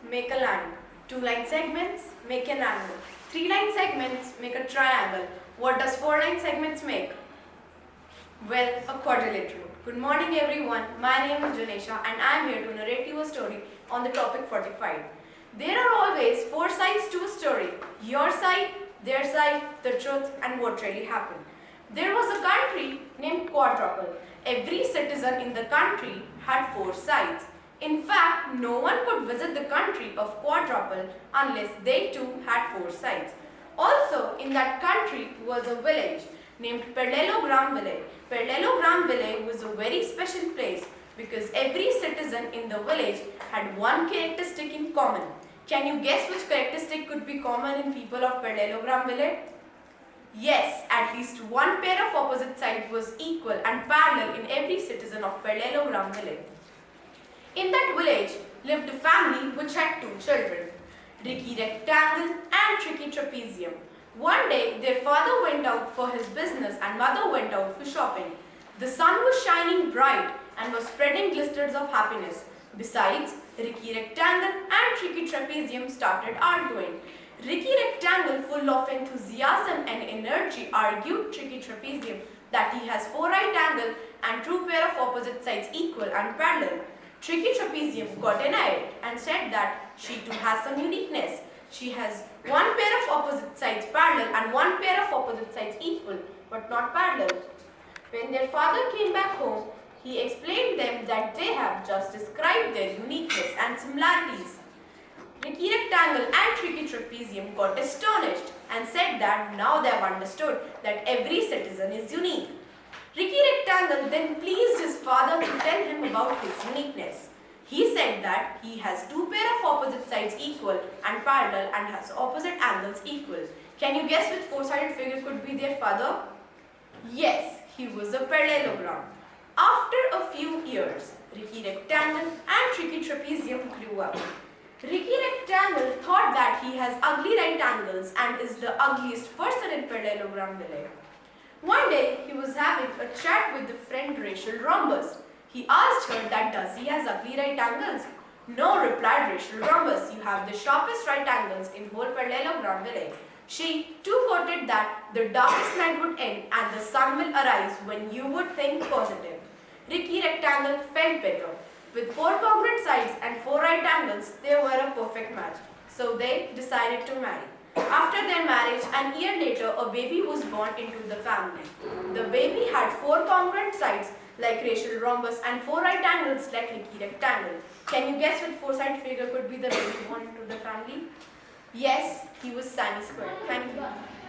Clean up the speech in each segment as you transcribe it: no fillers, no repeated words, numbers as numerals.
make a line. 2-line segments make an angle. 3-line segments make a triangle. What does 4-line segments make? Well, a quadrilateral. Good morning everyone. My name is Janesha and I am here to narrate you a story on the topic 45. There are always 4 sides to a story. Your side, their side, the truth and what really happened. There was a country named Quadruple. Every citizen in the country had 4 sides. In fact, no one could visit the country of Quadruple unless they too had 4 sides. Also, in that country was a village named Parallelogram Village. Parallelogram Village was a very special place because every citizen in the village had one characteristic in common. Can you guess which characteristic could be common in people of Parallelogram Village? Yes, at least one pair of opposite sides was equal and parallel in every citizen of Parallelogram Village. In that village lived a family which had 2 children, Ricky Rectangle and Tricky Trapezium. One day, their father went out for his business and mother went out for shopping. The sun was shining bright and was spreading glisters of happiness. Besides, Ricky Rectangle and Tricky Trapezium started arguing. Ricky Rectangle, full of enthusiasm and energy, argued Tricky Trapezium that he has 4 right angles and 2 pair of opposite sides equal and parallel. Tricky Trapezium got annoyed and said that she too has some uniqueness. She has 1 pair of opposite sides parallel and 1 pair of opposite sides equal but not parallel. When their father came back home, he explained them that they have just described their uniqueness and similarities. Ricky Rectangle and Tricky Trapezium got astonished and said that now they have understood that every citizen is unique. Ricky Rectangle then pleased his father to tell him about his uniqueness. He said that he has 2 pair of opposite sides equal and parallel and has opposite angles equal. Can you guess which 4-sided figure could be their father? Yes, he was a parallelogram. After a few years, Ricky Rectangle and Tricky Trapezium grew up. Ricky Rectangle thought that he has ugly right angles and is the ugliest person in Parallelogram Village. One day, he was having a chat with the friend Rachel Rhombus. He asked her that does he has ugly right angles? No, replied Rachel Rhombus, you have the sharpest right angles in whole Parallelogram Village. She too quoted that the darkest night would end and the sun will arise when you would think positive. Ricky Rectangle felt better. With 4 congruent sides and 4 right angles, they were a perfect match. So they decided to marry. After their marriage, an year later, a baby was born into the family. The baby had 4 congruent sides like Rachel Rhombus and 4 right angles like Ricky Rectangle. Can you guess which 4-sided figure could be the baby born into the family? Yes, he was Sunny Square. Thank you.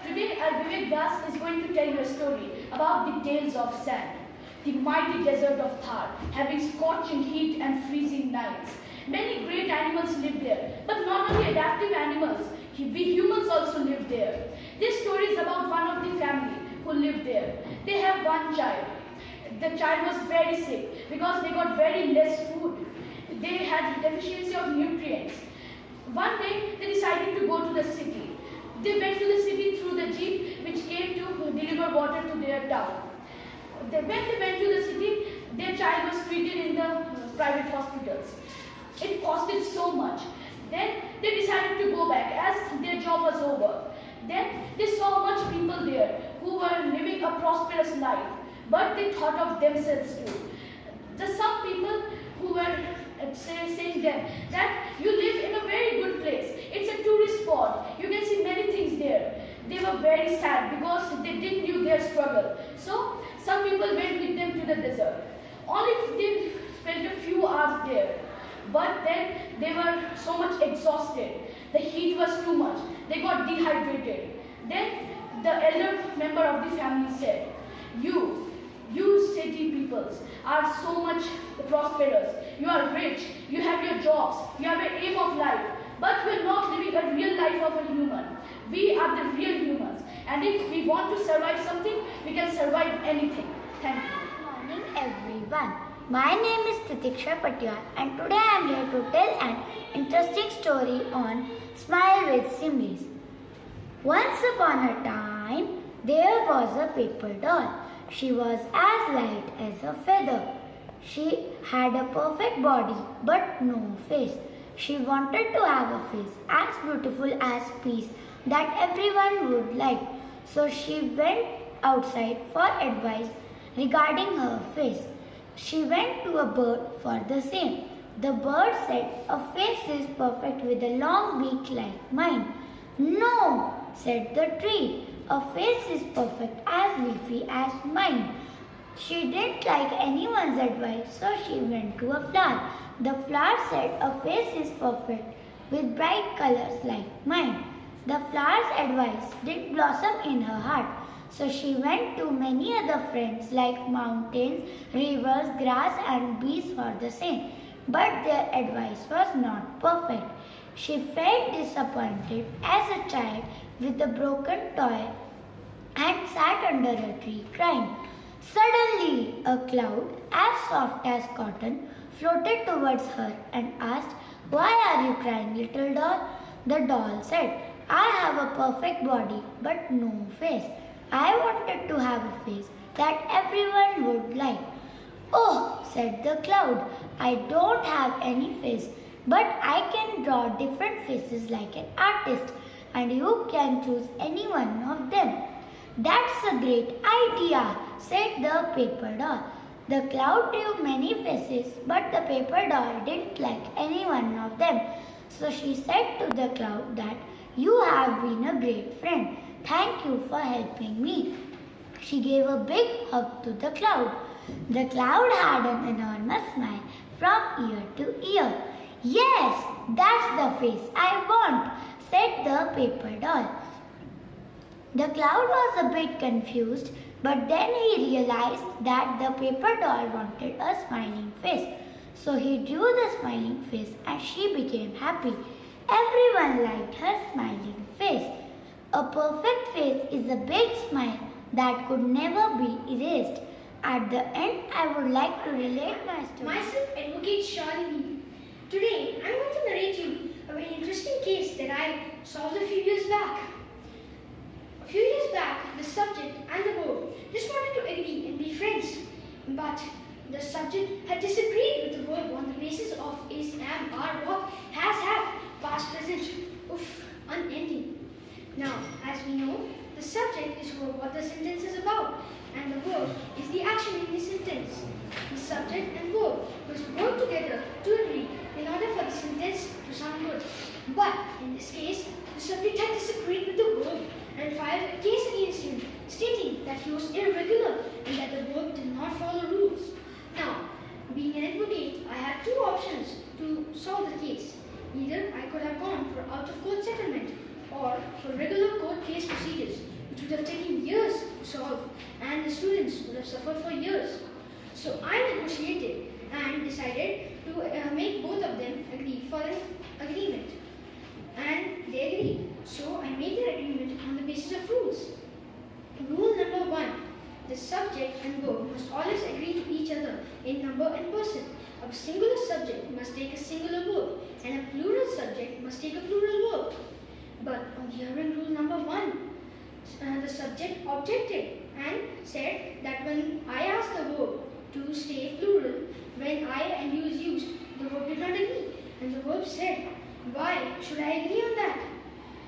Today, our Vivek Das is going to tell you a story about the tales of sand. The mighty desert of Thar, having scorching heat and freezing nights. Many great animals live there, but not only adaptive animals, we humans also live there. This story is about one of the family who lived there. They have 1 child. The child was very sick because they got very less food. They had deficiency of nutrients. One day, they decided to go to the city. They went to the city through the jeep which came to deliver water to their town. When they went to the city, their child was treated in the private hospitals. It costed so much. Then they decided to go back as their job was over. Then they saw much people there who were living a prosperous life, but they thought of themselves too. Some people who were saying them that you live in a very good place. It's a tourist spot. You can see many things there. They were very sad because they didn't knew their struggle. So some people went with them to the desert. Only they spent a few hours there. But then they were so much exhausted. The heat was too much. They got dehydrated. Then the elder member of the family said, You city peoples are so much prosperous. You are rich. You have your jobs. You have an aim of life. But you are not living a real life of a human. We are the real humans. And if we want to survive something, we can survive anything. Thank you. Good morning everyone. My name is Titiksha and today I am here to tell an interesting story on Smile with Similes. Once upon a time, there was a paper doll. She was as light as a feather. She had a perfect body but no face. She wanted to have a face as beautiful as peace that everyone would like. So she went outside for advice regarding her face. She went to a bird for the same. The bird said, "A face is perfect with a long beak like mine." "No," said the tree, "a face is perfect as leafy as mine." She didn't like anyone's advice, so she went to a flower. The flower said, "A face is perfect with bright colors like mine." The flower's advice didn't blossom in her heart, so she went to many other friends like mountains, rivers, grass, and bees for the same. But their advice was not perfect. She felt disappointed as a child with a broken toy and sat under a tree crying. Suddenly, a cloud as soft as cotton floated towards her and asked, "Why are you crying, little doll?" The doll said, "I have a perfect body but no face. I wanted to have a face that everyone would like." "Oh," said the cloud, "I don't have any face, but I can draw different faces like an artist, and you can choose any one of them." "That's a great idea," said the paper doll. The cloud drew many faces, but the paper doll didn't like any one of them. So she said to the cloud that, "You have been a great friend. Thank you for helping me." She gave a big hug to the cloud. The cloud had an enormous smile from ear to ear. "Yes, that's the face I want," said the paper doll. The cloud was a bit confused, but then he realized that the paper doll wanted a smiling face. So he drew the smiling face and she became happy. Everyone liked her smiling face. A perfect face is a big smile that could never be erased. At the end, I would like to relate my story. Myself, Advocate Shaurya. Today, I'm going to narrate you a very interesting case that I solved a few years back. A few years back, the subject and the verb just wanted to agree and be friends. But the subject had disagreed with the verb on the basis of is, am, are, what, has, have, past, present. Oof, unending. Now, as we know, the subject is what the sentence is about, and the verb is the action in the sentence. The subject and verb must work together to agree in order for the sentence to sound good. But in this case, the subject had disagreed with the verb and filed a case against him, stating that he was irregular and that the verb did not follow rules. Now, being an advocate, I had two options to solve the case. Either I could have gone for out-of-court settlement or for regular court case procedures, which would have taken years to solve, and the students would have suffered for years. So I negotiated and decided to make both of them agree for an agreement. And they agreed. So I made their agreement on the basis of rules. Rule number 1. The subject and verb must always agree to each other in number and person. A singular subject must take a singular verb, and a plural subject must take a plural verb. But on hearing rule number 1, the subject objected and said that when I asked the verb to stay plural, when I and you is used, the verb did not agree. And the verb said, "Why should I agree on that?"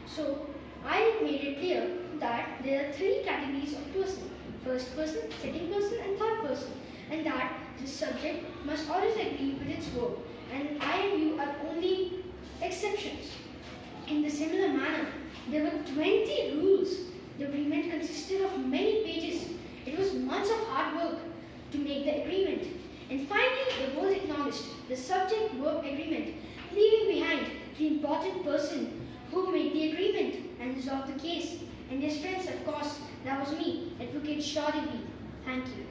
So I made it clear that there are 3 categories of person: first person, second person, and third person, and that the subject must always agree with its verb, and I and you are only exceptions. In the similar manner, there were 20 rules. The agreement consisted of many pages. It was months of hard work to make the agreement. And finally, the both acknowledged the subject-verb agreement, leaving behind the important person who made the agreement and resolved the case. And yes, friends, of course, that was me, Advocate Shaurya. Thank you.